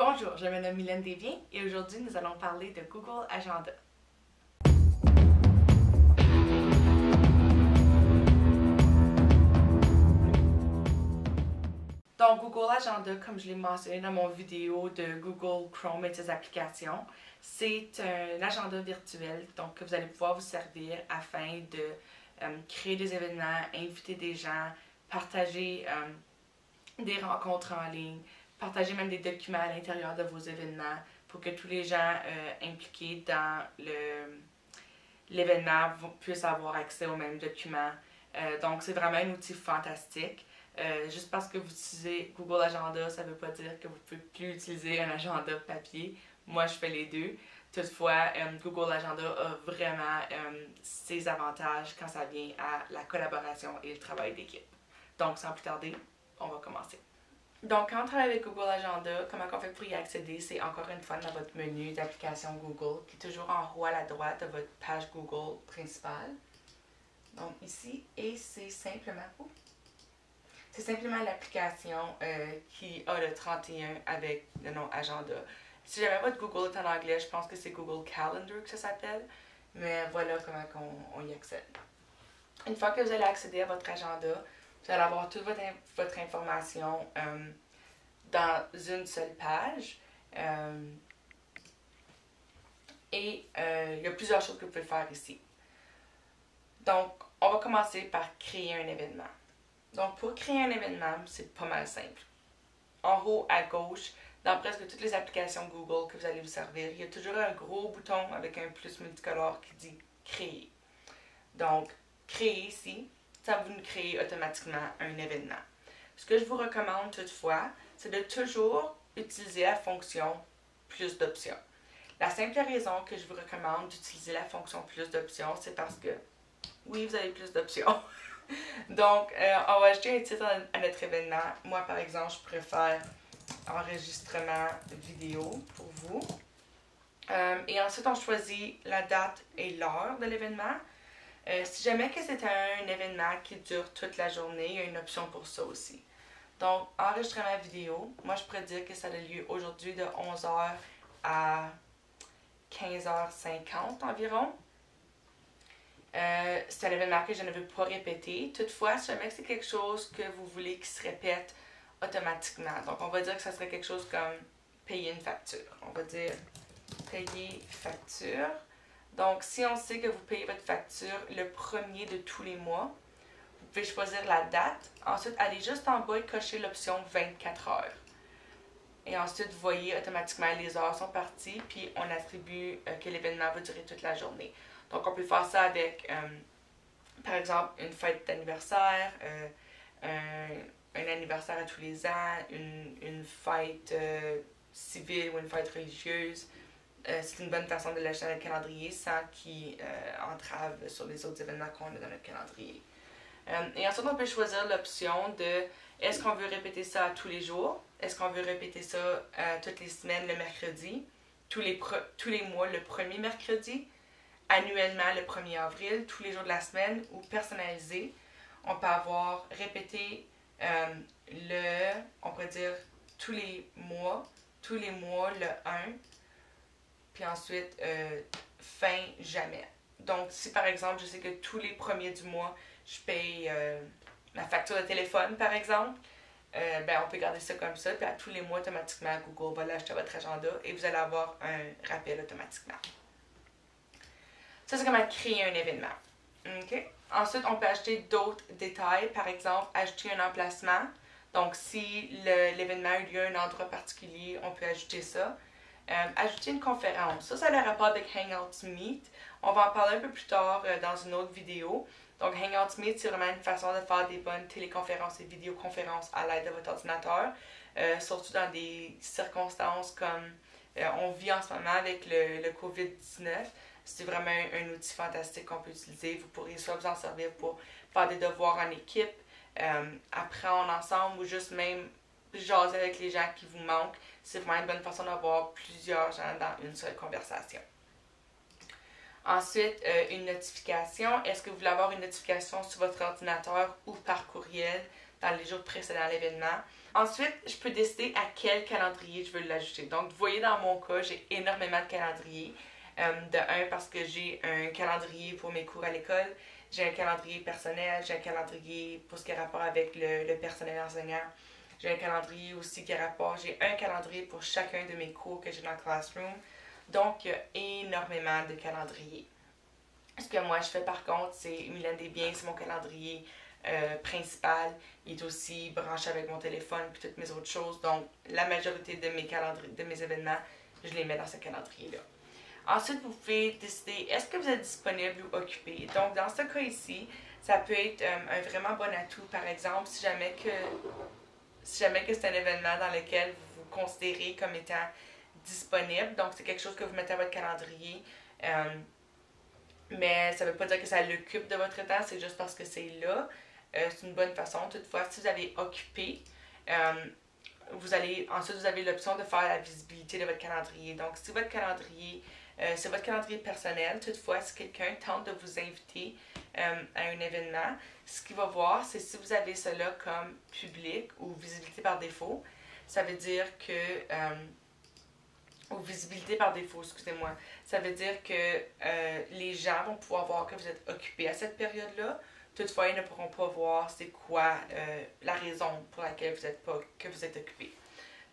Bonjour, je me nomme Mylène Desbiens et aujourd'hui nous allons parler de Google Agenda. Donc Google Agenda, comme je l'ai mentionné dans mon vidéo de Google Chrome et ses applications, c'est un agenda virtuel donc, que vous allez pouvoir vous servir afin de créer des événements, inviter des gens, partager des rencontres en ligne, partager même des documents à l'intérieur de vos événements pour que tous les gens impliqués dans l'événement puissent avoir accès aux mêmes documents. Donc c'est vraiment un outil fantastique. Juste parce que vous utilisez Google Agenda, ça ne veut pas dire que vous ne pouvez plus utiliser un agenda papier. Moi, je fais les deux. Toutefois, Google Agenda a vraiment ses avantages quand ça vient à la collaboration et le travail d'équipe. Donc, sans plus tarder, on va commencer. Donc, quand on travaille avec Google Agenda, comment on fait pour y accéder? C'est encore une fois dans votre menu d'application Google, qui est toujours en haut à la droite de votre page Google principale. Donc, ici, et c'est simplement... C'est simplement l'application qui a le 31 avec le nom Agenda. Si jamais votre Google est en anglais, je pense que c'est Google Calendar que ça s'appelle. Mais voilà comment on y accède. Une fois que vous allez accéder à votre agenda, vous allez avoir toute votre information dans une seule page. Et il y a plusieurs choses que vous pouvez faire ici. Donc, on va commencer par créer un événement. Donc, pour créer un événement, c'est pas mal simple. En haut à gauche, dans presque toutes les applications Google que vous allez vous servir, il y a toujours un gros bouton avec un plus multicolore qui dit « Créer ». Donc, créer ici, ça va vous créer automatiquement un événement. Ce que je vous recommande toutefois, c'est de toujours utiliser la fonction « Plus d'options ». La simple raison que je vous recommande d'utiliser la fonction « Plus d'options », c'est parce que, oui, vous avez plus d'options. Donc, on va ajouter un titre à notre événement. Moi, par exemple, je préfère enregistrement vidéo pour vous. Et ensuite, on choisit la date et l'heure de l'événement. Si jamais que c'est un événement qui dure toute la journée, il y a une option pour ça aussi. Donc, enregistrement vidéo, moi, je pourrais dire que ça a lieu aujourd'hui de 11h à 15h50 environ. C'est un événement que je ne veux pas répéter. Toutefois, si jamais c'est quelque chose que vous voulez qui se répète automatiquement. Donc, on va dire que ça serait quelque chose comme payer une facture. On va dire payer facture. Donc, si on sait que vous payez votre facture le premier de tous les mois, vous pouvez choisir la date. Ensuite, allez juste en bas et cocher l'option 24 heures. Et ensuite, vous voyez automatiquement les heures sont parties, puis on attribue que l'événement va durer toute la journée. Donc, on peut faire ça avec, par exemple, une fête d'anniversaire, un anniversaire à tous les ans, une fête civile ou une fête religieuse. C'est une bonne façon de l'ajouter dans le calendrier sans qu'il entrave sur les autres événements qu'on a dans notre calendrier. Et ensuite, on peut choisir l'option de est-ce qu'on veut répéter ça tous les jours? Est-ce qu'on veut répéter ça toutes les semaines le mercredi? Tous les mois le premier mercredi? Annuellement le 1er avril, tous les jours de la semaine ou personnalisé. On peut avoir répété on pourrait dire tous les mois le 1, puis ensuite fin jamais. Donc si par exemple je sais que tous les premiers du mois je paye ma facture de téléphone par exemple, on peut garder ça comme ça, puis à tous les mois automatiquement Google va l'ajouter à votre agenda et vous allez avoir un rappel automatiquement. Ça, c'est comment créer un événement. Okay? Ensuite, on peut ajouter d'autres détails. Par exemple, ajouter un emplacement. Donc, si l'événement a eu lieu à un endroit particulier, on peut ajouter ça. Ajouter une conférence. Ça a le rapport avec Hangouts Meet. On va en parler un peu plus tard dans une autre vidéo. Donc, Hangouts Meet, c'est vraiment une façon de faire des bonnes téléconférences et vidéoconférences à l'aide de votre ordinateur. Surtout dans des circonstances comme on vit en ce moment avec le COVID-19. C'est vraiment un outil fantastique qu'on peut utiliser. Vous pourrez soit vous en servir pour faire des devoirs en équipe, apprendre ensemble ou juste même jaser avec les gens qui vous manquent. C'est vraiment une bonne façon d'avoir plusieurs gens dans une seule conversation. Ensuite, une notification. Est-ce que vous voulez avoir une notification sur votre ordinateur ou par courriel dans les jours précédant l'événement? Ensuite, je peux décider à quel calendrier je veux l'ajouter. Donc, vous voyez dans mon cas, j'ai énormément de calendriers. De un, parce que j'ai un calendrier pour mes cours à l'école, j'ai un calendrier personnel, j'ai un calendrier pour ce qui a rapport avec le personnel enseignant. J'ai un calendrier aussi qui a rapport, j'ai un calendrier pour chacun de mes cours que j'ai dans Classroom. Donc, il y a énormément de calendriers. Ce que moi je fais par contre, c'est Mylène Desbiens, c'est mon calendrier principal. Il est aussi branché avec mon téléphone et toutes mes autres choses. Donc, la majorité de mes calendriers, de mes événements, je les mets dans ce calendrier-là. Ensuite, vous pouvez décider est-ce que vous êtes disponible ou occupé. Donc, dans ce cas ici, ça peut être un vraiment bon atout. Par exemple, si jamais que c'est un événement dans lequel vous vous considérez comme étant disponible, donc c'est quelque chose que vous mettez à votre calendrier, mais ça ne veut pas dire que ça l'occupe de votre temps, c'est juste parce que c'est là. C'est une bonne façon. Toutefois, si vous avez occupé, ensuite vous avez l'option de faire la visibilité de votre calendrier. Donc, si votre calendrier, c'est votre calendrier personnel, toutefois, si quelqu'un tente de vous inviter à un événement, ce qu'il va voir, c'est si vous avez cela comme public ou visibilité par défaut. Ça veut dire que ou visibilité par défaut, excusez-moi. Ça veut dire que les gens vont pouvoir voir que vous êtes occupé à cette période-là. Toutefois, ils ne pourront pas voir c'est quoi la raison pour laquelle que vous êtes occupé.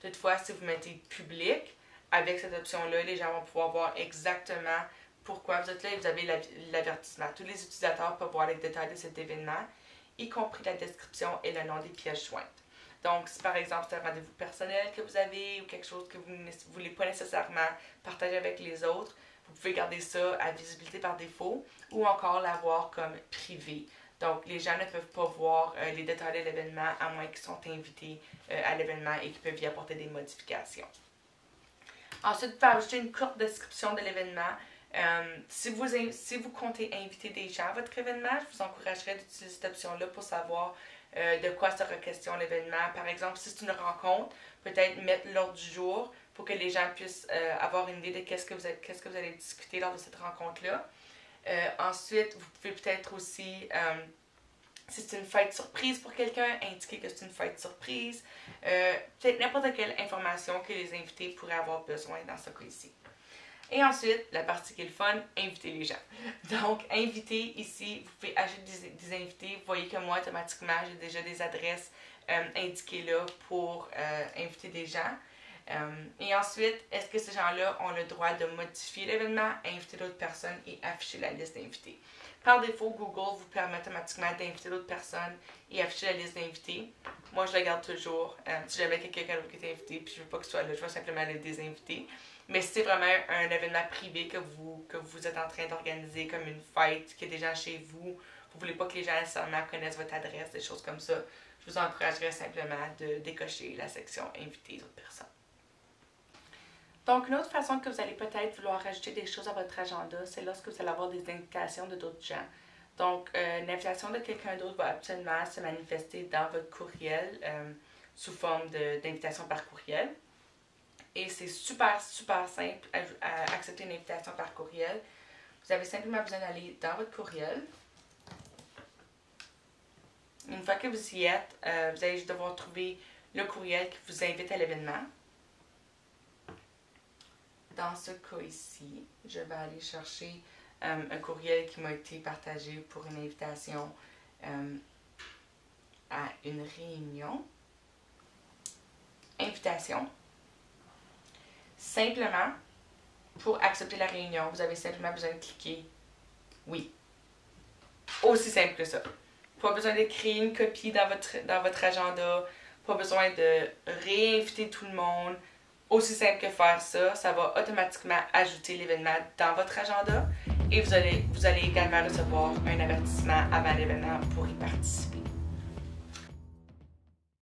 Toutefois, si vous mettez public, avec cette option-là, les gens vont pouvoir voir exactement pourquoi vous êtes là et vous avez l'avertissement. Tous les utilisateurs peuvent voir les détails de cet événement, y compris la description et le nom des pièces jointes. Donc, si par exemple c'est un rendez-vous personnel que vous avez ou quelque chose que vous ne voulez pas nécessairement partager avec les autres, vous pouvez garder ça à visibilité par défaut ou encore l'avoir comme privé. Donc, les gens ne peuvent pas voir les détails de l'événement à moins qu'ils soient invités à l'événement et qu'ils peuvent y apporter des modifications. Ensuite, vous pouvez ajouter une courte description de l'événement. Si vous comptez inviter des gens à votre événement, je vous encouragerais d'utiliser cette option-là pour savoir de quoi sera question l'événement. Par exemple, si c'est une rencontre, peut-être mettre l'ordre du jour pour que les gens puissent avoir une idée de qu'est-ce que vous allez discuter lors de cette rencontre-là. Ensuite, vous pouvez peut-être aussi, si c'est une fête surprise pour quelqu'un, indiquer que c'est une fête surprise. Peut-être n'importe quelle information que les invités pourraient avoir besoin dans ce cas-ci. Et ensuite, la partie qui est le fun, inviter les gens. Donc, inviter ici, vous pouvez ajouter des invités. Vous voyez que moi, automatiquement, j'ai déjà des adresses indiquées là pour inviter des gens. Et ensuite, est-ce que ces gens-là ont le droit de modifier l'événement, inviter d'autres personnes et afficher la liste d'invités? Par défaut, Google vous permet automatiquement d'inviter d'autres personnes et afficher la liste d'invités. Moi, je la garde toujours. Si jamais quelqu'un d'autre qui est invité puis je ne veux pas que ce soit là, je vais simplement le désinviter. Mais si c'est vraiment un événement privé que vous êtes en train d'organiser, comme une fête, qu'il y a des gens chez vous, vous ne voulez pas que les gens nécessairement connaissent votre adresse, des choses comme ça, je vous encouragerais simplement de décocher la section « Inviter d'autres personnes ». Donc, une autre façon que vous allez peut-être vouloir rajouter des choses à votre agenda, c'est lorsque vous allez avoir des invitations de d'autres gens. Donc, l'invitation de quelqu'un d'autre va absolument se manifester dans votre courriel sous forme d'invitation par courriel. Et c'est super, super simple à accepter une invitation par courriel. Vous avez simplement besoin d'aller dans votre courriel. Une fois que vous y êtes, vous allez juste devoir trouver le courriel qui vous invite à l'événement. Dans ce cas ici, je vais aller chercher un courriel qui m'a été partagé pour une invitation à une réunion. Invitation. Simplement, pour accepter la réunion, vous avez simplement besoin de cliquer « Oui ». Aussi simple que ça. Pas besoin de créer une copie dans votre agenda, pas besoin de réinviter tout le monde. Aussi simple que faire ça, ça va automatiquement ajouter l'événement dans votre agenda et vous allez également recevoir un avertissement avant l'événement pour y participer.